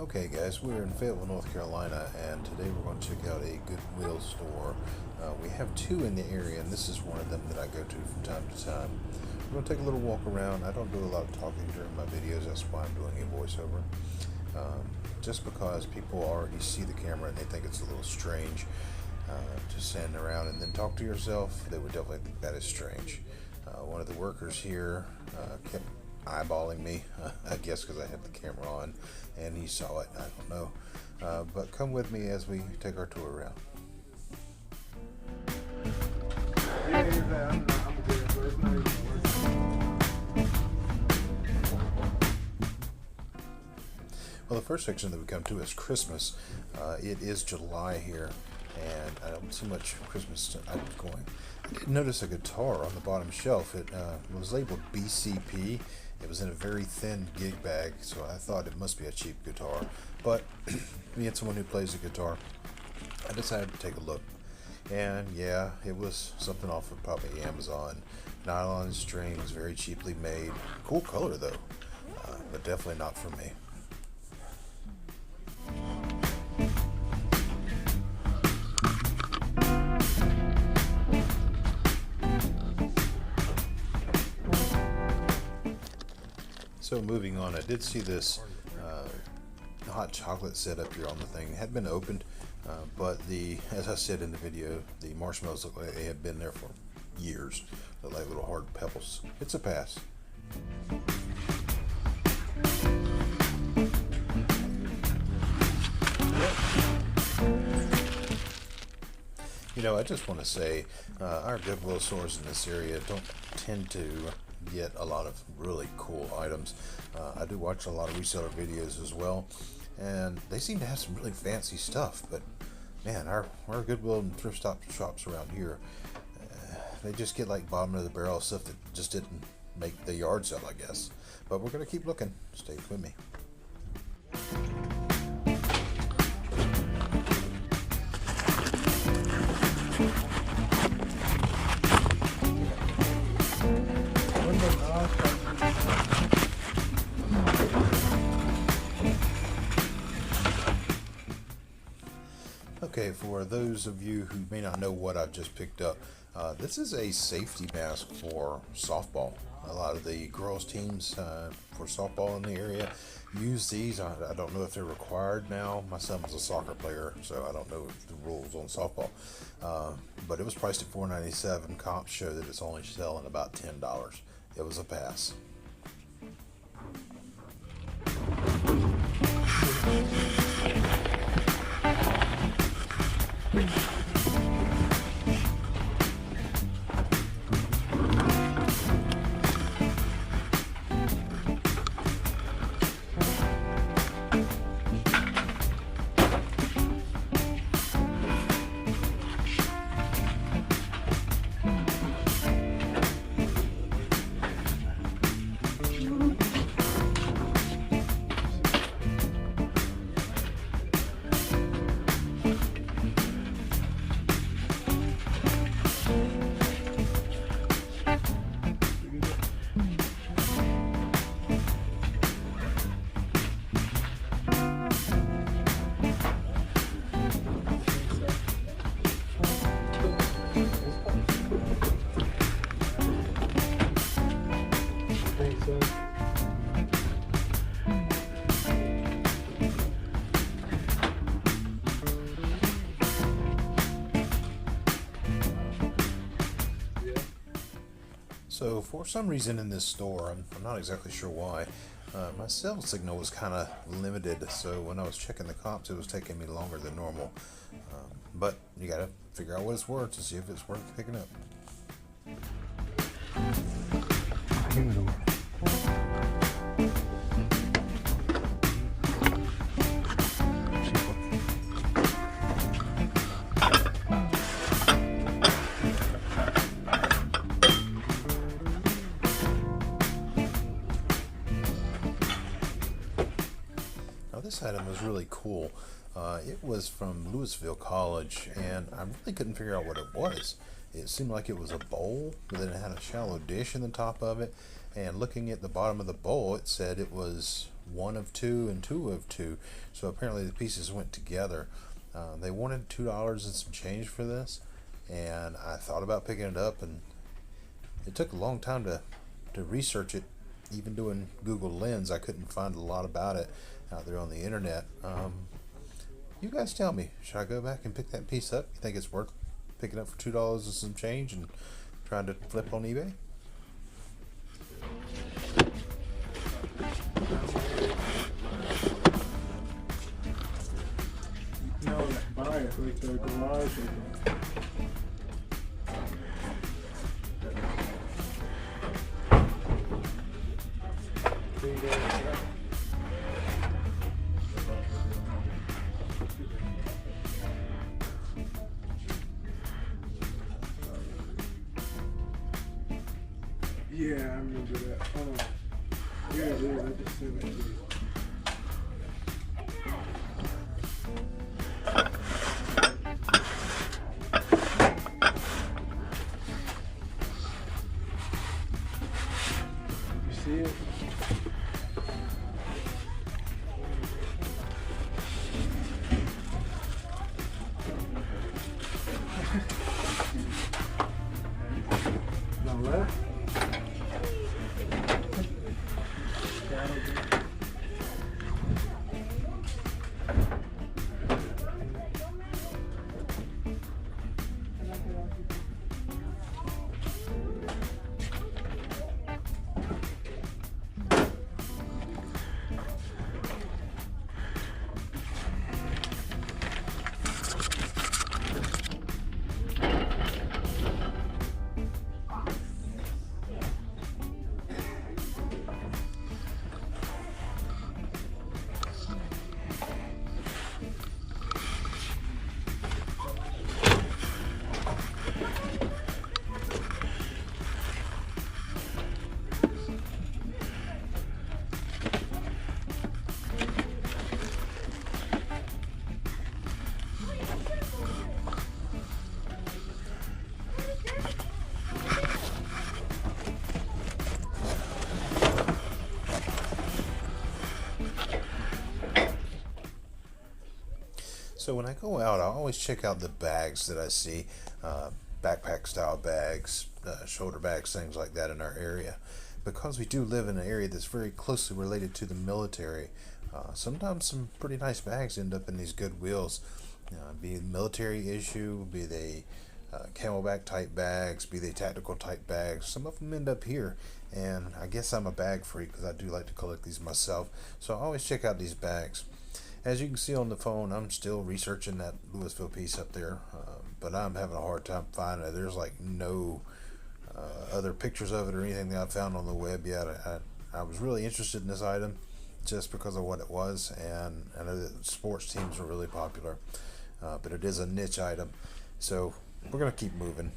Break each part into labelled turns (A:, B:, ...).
A: Okay guys, we're in Fayetteville, North Carolina, and today we're going to check out a Goodwill store. We have two in the area, and this is one of them that I go to from time to time. We're going to take a little walk around. I don't do a lot of talking during my videos, that's why I'm doing a voiceover. Just because people already see the camera and they think it's a little strange just standing around and then talk to yourself, they would definitely think that is strange. One of the workers here kept eyeballing me, I guess because I had the camera on, and he saw it. I don't know, but come with me as we take our tour around. Well, the first section that we come to is Christmas. It is July here, and I don't see much Christmas items going. I did notice a guitar on the bottom shelf. It was labeled BCP. It was in a very thin gig bag, so I thought it must be a cheap guitar. But being someone who plays the guitar, I decided to take a look. And yeah, it was something off of probably Amazon. Nylon strings, very cheaply made. Cool color though, but definitely not for me. So moving on, I did see this hot chocolate set up here on the thing. It had been opened, but as I said in the video, the marshmallows look like they had been there for years. They're like little hard pebbles. It's a pass. You know, I just want to say our Goodwill stores in this area don't tend to get a lot of really cool items. I do watch a lot of reseller videos as well, and they seem to have some really fancy stuff, but man, our Goodwill and thrift shops around here, they just get like bottom of the barrel stuff that just didn't make the yard sale, I guess. But we're going to keep looking. Stay with me. Okay, for those of you who may not know what I've just picked up, this is a safety mask for softball. A lot of the girls teams for softball in the area use these. I don't know if they're required now. My son was a soccer player, so I don't know the rules on softball. But it was priced at $4.97. Comps show that it's only selling about $10. It was a pass. So for some reason in this store, I'm not exactly sure why, my cell signal was kind of limited, so when I was checking the comps it was taking me longer than normal. But you gotta figure out what it's worth to see if it's worth picking up. This item was really cool. It was from Louisville College, and I really couldn't figure out what it was. It seemed like it was a bowl, but then it had a shallow dish in the top of it, and looking at the bottom of the bowl, it said it was one of two and two of two, so apparently the pieces went together. They wanted $2 and some change for this, and I thought about picking it up, and it took a long time to research it. Even doing Google Lens, I couldn't find a lot about it out there on the internet. You guys tell me, should I go back and pick that piece up? You think it's worth picking up for $2 and some change and trying to flip on eBay?
B: No, buy it with the garage. Yeah, I remember that. Hold on. Here it is. I just sent it to you. You see it? No left?
A: So when I go out, I always check out the bags that I see, backpack style bags, shoulder bags, things like that in our area. Because we do live in an area that's very closely related to the military, sometimes some pretty nice bags end up in these Goodwills, be it military issue, be they camelback type bags, be they tactical type bags. Some of them end up here, and I guess I'm a bag freak because I do like to collect these myself, so I always check out these bags. As you can see on the phone, I'm still researching that Louisville piece up there, but I'm having a hard time finding it. There's like no other pictures of it or anything that I found on the web yet. I was really interested in this item just because of what it was, and I know that sports teams are really popular, but it is a niche item, so we're going to keep moving.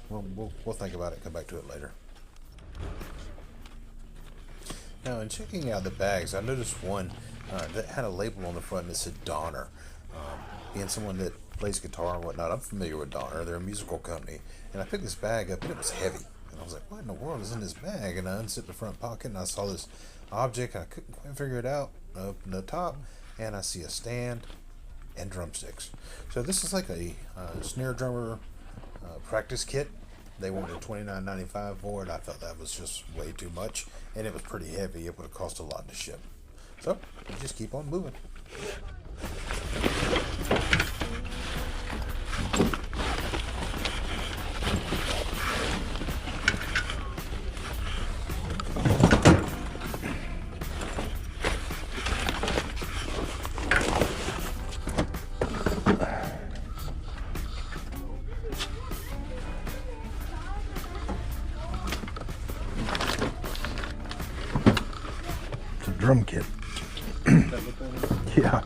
A: We'll think about it, come back to it later. Now, in checking out the bags, I noticed one that had a label on the front that said Donner. Being someone that plays guitar and whatnot, I'm familiar with Donner. They're a musical company. And I picked this bag up, and it was heavy. And I was like, what in the world is in this bag? And I unzipped the front pocket, and I saw this object, and I couldn't quite figure it out. I opened the top, and I see a stand and drumsticks. So this is like a snare drummer practice kit. They wanted $29.95 for it. I thought that was just way too much, and it was pretty heavy. It would have cost a lot to ship. So we just keep on moving. It's a drum kit. Yeah.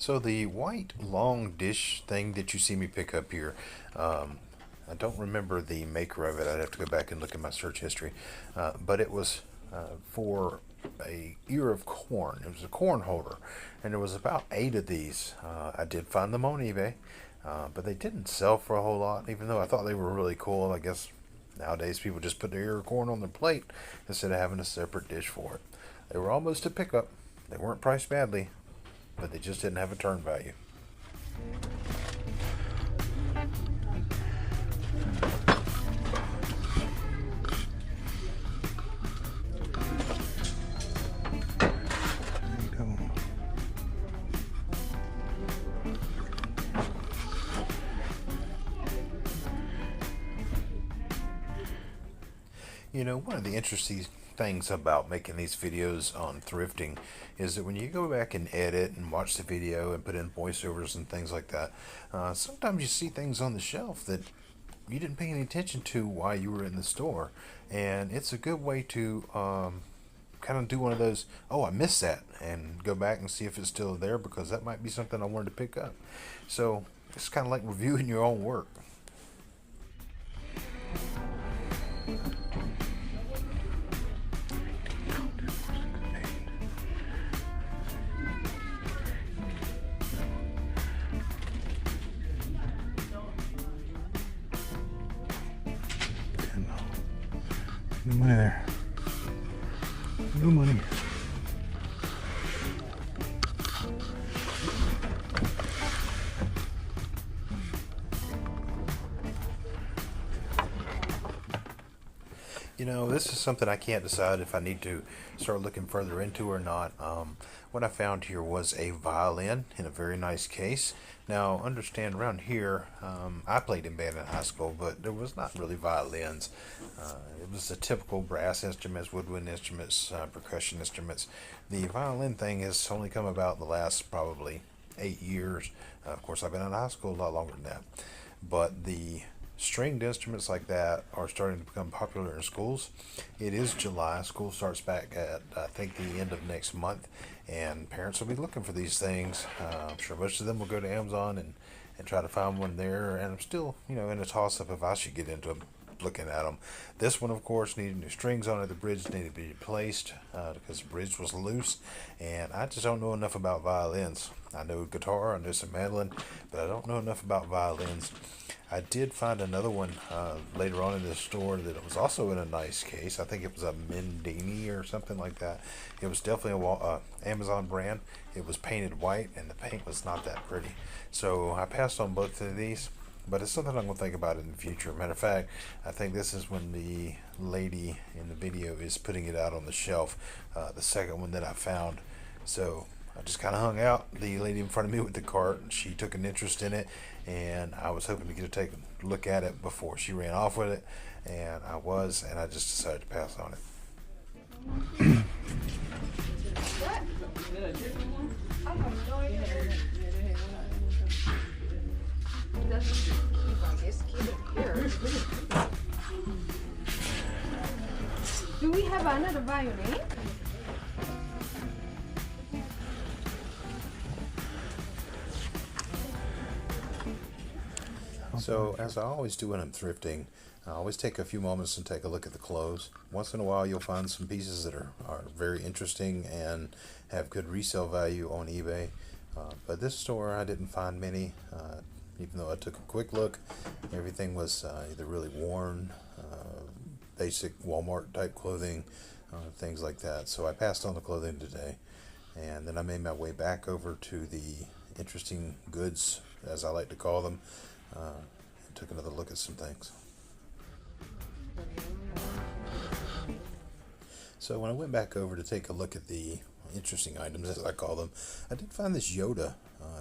A: So the white long dish thing that you see me pick up here, I don't remember the maker of it. I'd have to go back and look at my search history. But it was for a ear of corn. It was a corn holder, and there was about 8 of these. I did find them on eBay, but they didn't sell for a whole lot. Even though I thought they were really cool. I guess nowadays people just put their ear of corn on their plate instead of having a separate dish for it. They were almost a pickup. They weren't priced badly, but they just didn't have a turn value. You know, one of the interesting things about making these videos on thrifting is that when you go back and edit and watch the video and put in voiceovers and things like that, sometimes you see things on the shelf that you didn't pay any attention to while you were in the store. And it's a good way to kind of do one of those, oh, I missed that, and go back and see if it's still there, because that might be something I wanted to pick up. So it's kind of like reviewing your own work.
B: No money there. No money.
A: You know, this is something I can't decide if I need to start looking further into or not. What I found here was a violin in a very nice case. Now, understand, around here, I played in band in high school, but there was not really violins. It was the typical brass instruments, woodwind instruments, percussion instruments. The violin thing has only come about the last probably 8 years. Of course, I've been in high school a lot longer than that. But the stringed instruments like that are starting to become popular in schools. It is July. School starts back at, I think, the end of next month, and parents will be looking for these things. I'm sure most of them will go to Amazon and try to find one there, and I'm still, in a toss-up if I should get into them, looking at them. This one, of course, needed new strings on it. The bridge needed to be replaced because the bridge was loose, and I just don't know enough about violins. I know guitar, I know some mandolin, but I don't know enough about violins. I did find another one later on in the store that was also in a nice case. I think it was a Mendini or something like that. It was definitely a Amazon brand. It was painted white, and the paint was not that pretty. So I passed on both of these, but it's something I'm going to think about in the future. Matter of fact, I think this is when the lady in the video is putting it out on the shelf, the second one that I found. So I just kind of hung out. The lady in front of me with the cart, she took an interest in it, and I was hoping to get to take a look at it before she ran off with it, and I just decided to pass on it.
C: Do we have another violin?
A: So, as I always do when I'm thrifting, I always take a few moments and take a look at the clothes. Once in a while, you'll find some pieces that are very interesting and have good resale value on eBay. But this store, I didn't find many. Even though I took a quick look, everything was either really worn, basic Walmart type clothing, things like that. So I passed on the clothing today, and then I made my way back over to the interesting goods, as I like to call them, and took another look at some things. So when I went back over to take a look at the interesting items, as I call them, I did find this Yoda.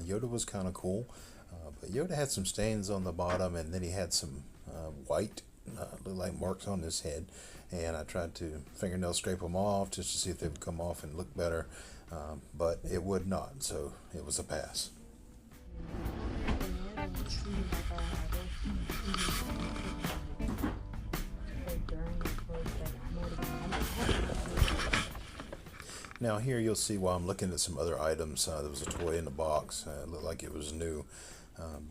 A: Yoda was kind of cool, but Yoda had some stains on the bottom, and then he had some white, looked like marks on his head, and I tried to fingernail scrape them off just to see if they would come off and look better, but it would not, so it was a pass. Now here you'll see while I'm looking at some other items, there was a toy in the box. It looked like it was new,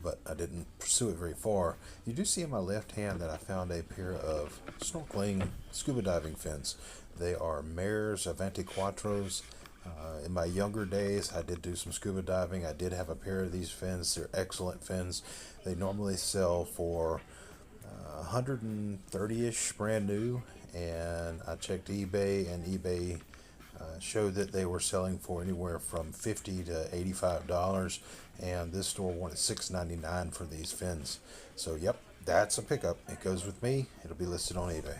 A: but I didn't pursue it very far. You do see in my left hand that I found a pair of snorkeling scuba diving fins. They are Mares Avanti Quattros. In my younger days, I did do some scuba diving. I did have a pair of these fins. They're excellent fins. They normally sell for 130-ish brand new, and I checked eBay, and eBay showed that they were selling for anywhere from $50 to $85, and this store wanted $6.99 for these fins. So yep, that's a pickup. It goes with me. It'll be listed on eBay.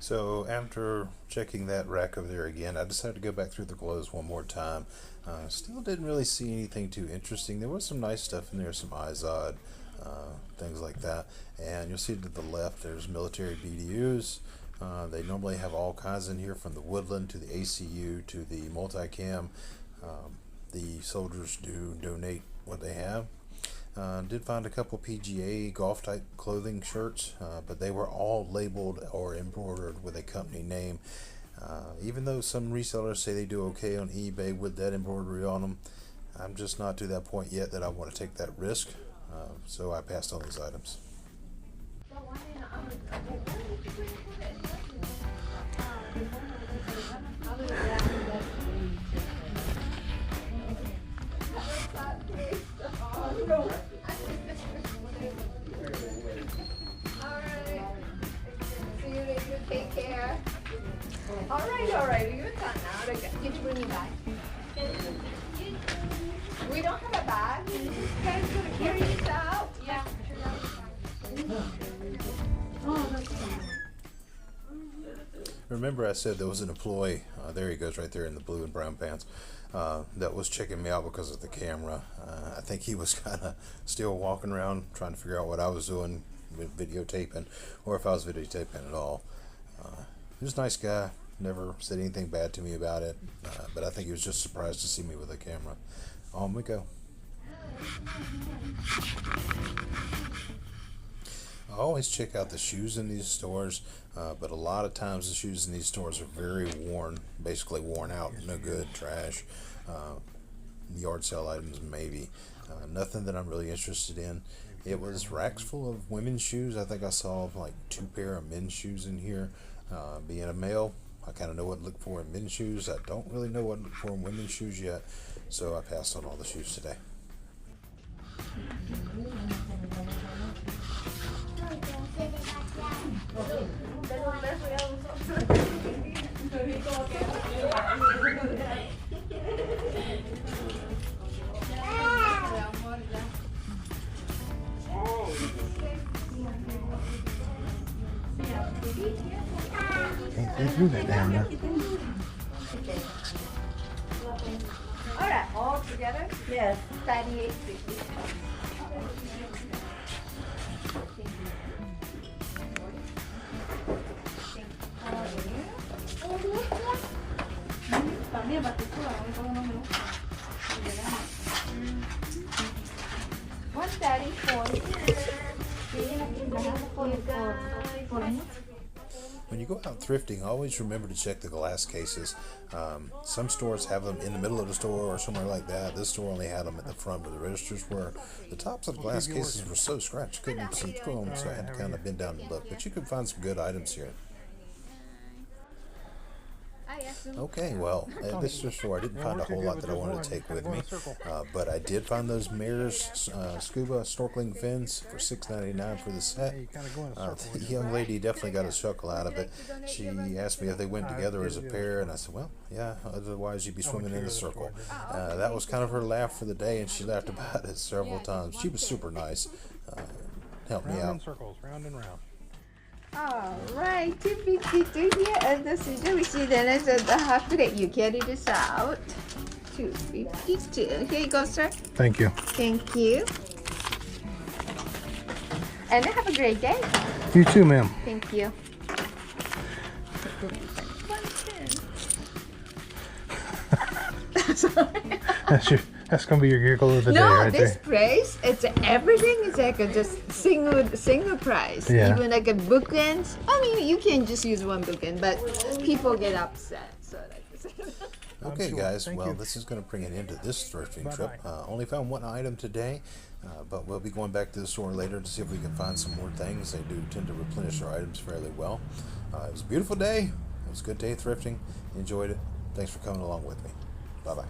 A: So after checking that rack over there again, I decided to go back through the clothes one more time. Still didn't really see anything too interesting. There was some nice stuff in there, some Izod, things like that. And you'll see to the left there's military BDUs. They normally have all kinds in here, from the Woodland to the ACU to the multicam. The soldiers do donate what they have. Did find a couple PGA golf type clothing shirts, but they were all labeled or embroidered with a company name. Even though some resellers say they do okay on eBay with that embroidery on them, I'm just not to that point yet that I want to take that risk, so I passed on those items.
C: Take care. All right. You're done now. Did you bring your bag? We don't have a bag. You guys gonna carry this out? Yeah.
A: Remember I said there was an employee, there he goes right there in the blue and brown pants, that was checking me out because of the camera. I think he was kind of still walking around trying to figure out what I was doing with videotaping, or if I was videotaping at all. He was a nice guy, never said anything bad to me about it, but I think he was just surprised to see me with a camera. On we go. I always check out the shoes in these stores, but a lot of times the shoes in these stores are very worn, basically worn out, no good, trash. Yard sale items maybe. Nothing that I'm really interested in. It was racks full of women's shoes. I think I saw like 2 pair of men's shoes in here. Being a male, I kind of know what to look for in men's shoes. I don't really know what to look for in women's shoes yet, so I passed on all the shoes today.
D: Can't do that down there.
C: All right, all together? Yes. 38.50.
E: También partitura, todo no me gusta.
C: 134.
A: When you go out thrifting, always remember to check the glass cases. Some stores have them in the middle of the store or somewhere like that. This store only had them at the front where the registers were. The tops of the glass cases were so scratched, couldn't see through them, so I had to kind of bend down and look. But you can find some good items here. Okay, well, at this store I didn't find a whole lot that I wanted to take with me, but I did find those Mares scuba snorkeling fins for $6.99 for the set. The young lady definitely got a chuckle out of it. She asked me if they went together as a pair, and I said, well, yeah, otherwise you'd be swimming in a circle. That was kind of her laugh for the day, and she laughed about it several times. She was super nice. Helped me out.
D: Round in circles, round and round.
C: Alright, 252 here, and the scissor we see the rest of the half plate. You carry this out. 252. Here you go, sir.
D: Thank you.
C: Thank you. And have a great day.
D: You too, ma'am.
C: Thank you.
D: That's gonna be your giggle of the day
C: No,
D: right
C: this
D: there.
C: price, it's everything is like a just single price.
D: Yeah.
C: Even like a bookends. I mean, you can just use one bookend, but people get upset. So like.
A: Okay,
D: sure.
A: guys.
D: Thank
A: Well,
D: you.
A: this is going to bring an end to this thrifting
D: Bye-bye.
A: trip. Only found one item today, but we'll be going back to the store later to see if we can find some more things. They do tend to replenish their items fairly well. It was a beautiful day. It was a good day thrifting. Enjoyed it. Thanks for coming along with me. Bye-bye.